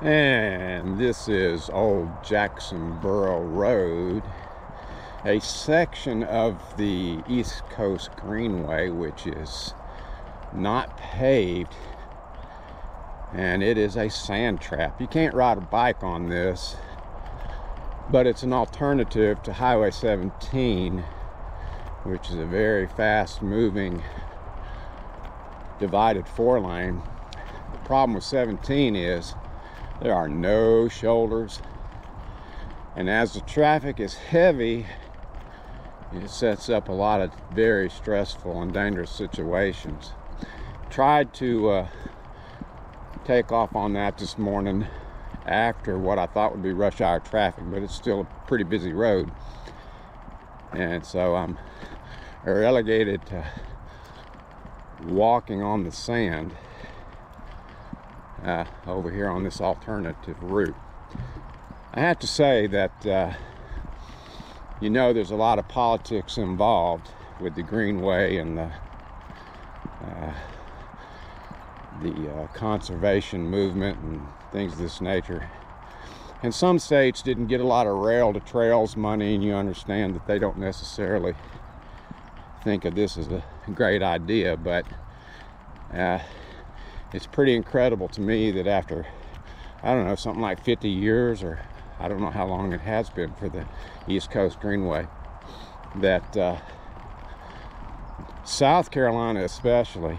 And this is Old Jacksonboro Road, a section of the East Coast Greenway which is not paved, and it is a sand trap. You can't ride a bike on this, but it's an alternative to Highway 17, which is a very fast moving divided 4-lane. The problem with 17 is there are no shoulders, and as the traffic is heavy, it sets up a lot of very stressful and dangerous situations. Tried to take off on that this morning after what I thought would be rush hour traffic, but it's still a pretty busy road, and so I'm relegated to walking on the sand over here on this alternative route. I have to say that there's a lot of politics involved with the Greenway and the conservation movement and things of this nature. And some states didn't get a lot of rail to trails money, and you understand that they don't necessarily think of this as a great idea, but it's pretty incredible to me that after, I don't know, something like 50 years, or I don't know how long it has been for the East Coast Greenway, that South Carolina especially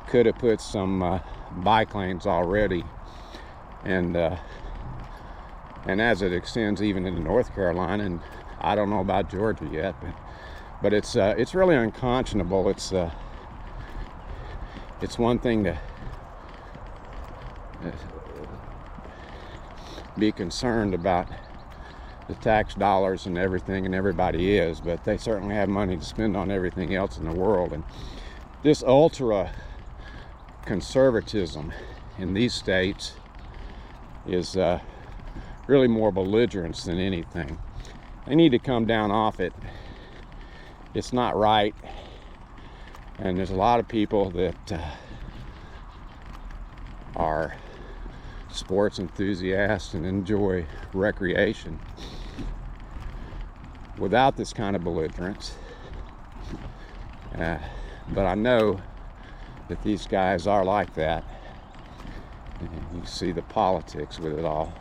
could have put some bike lanes already, and as it extends even into North Carolina, and I don't know about Georgia yet, but it's really unconscionable. It's one thing to be concerned about the tax dollars and everything, and everybody is, but they certainly have money to spend on everything else in the world. And this ultra conservatism in these states is really more belligerence than anything. They need to come down off it. It's not right. And there's a lot of people that are sports enthusiasts and enjoy recreation without this kind of belligerence. But I know that these guys are like that. And you see the politics with it all.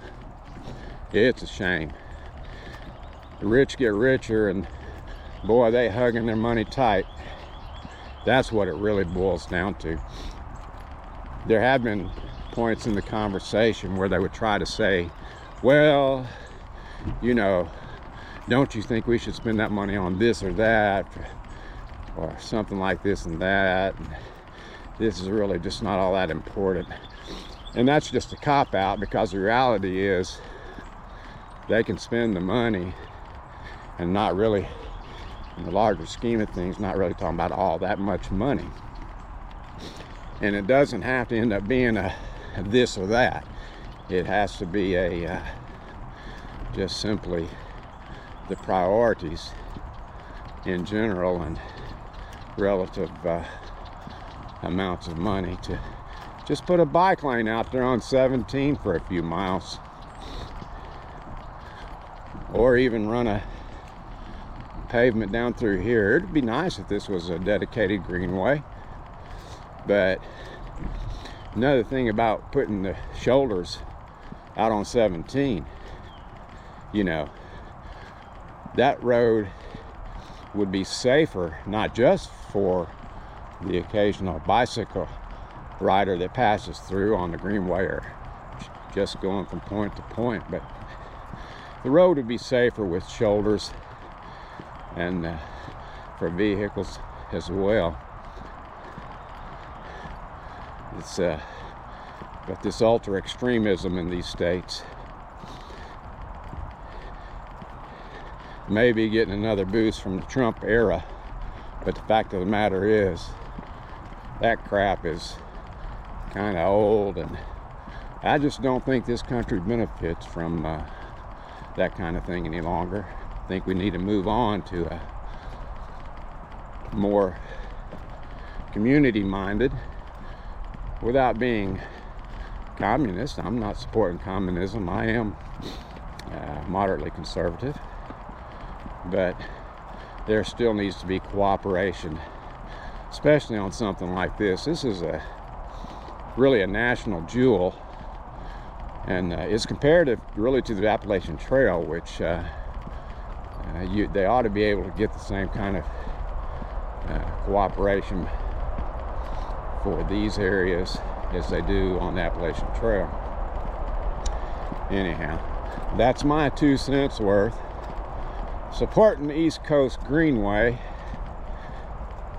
It's a shame. The rich get richer, and boy, they hugging their money tight. That's what it really boils down to. There have been points in the conversation where they would try to say, well, don't you think we should spend that money on this or that, or something like this and that, and this is really just not all that important. And that's just a cop-out, because the reality is they can spend the money and not really, in the larger scheme of things, not really talking about all that much money. And it doesn't have to end up being a this or that. It has to be a just simply the priorities in general and relative amounts of money to just put a bike lane out there on 17 for a few miles, or even run a pavement down through here. It'd be nice if this was a dedicated greenway, but another thing about putting the shoulders out on 17, that road would be safer, not just for the occasional bicycle rider that passes through on the greenway or just going from point to point, but the road would be safer with shoulders and for vehicles as well. It's but this ultra extremism in these states may be getting another boost from the Trump era, but the fact of the matter is that crap is kind of old, and I just don't think this country benefits from that kind of thing any longer. I think we need to move on to a more community-minded, without being communist. I'm not supporting communism. I am moderately conservative, but there still needs to be cooperation, especially on something like this. This is really a national jewel, and it's comparative really to the Appalachian Trail, which they ought to be able to get the same kind of cooperation for these areas as they do on the Appalachian Trail. Anyhow, that's my 2 cents worth. Supporting the East Coast Greenway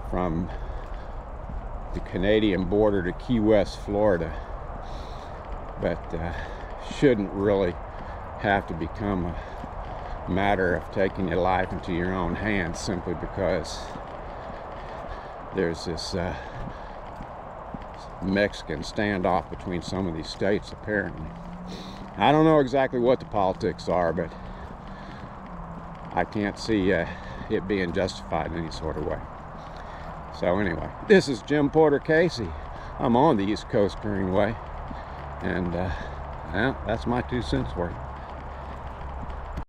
from the Canadian border to Key West, Florida, but shouldn't really have to become a matter of taking your life into your own hands simply because there's this Mexican standoff between some of these states, apparently. I don't know exactly what the politics are, but I can't see it being justified in any sort of way. So anyway, this is Jim Porter Casey. I'm on the East Coast Greenway, and well, that's my 2 cents worth.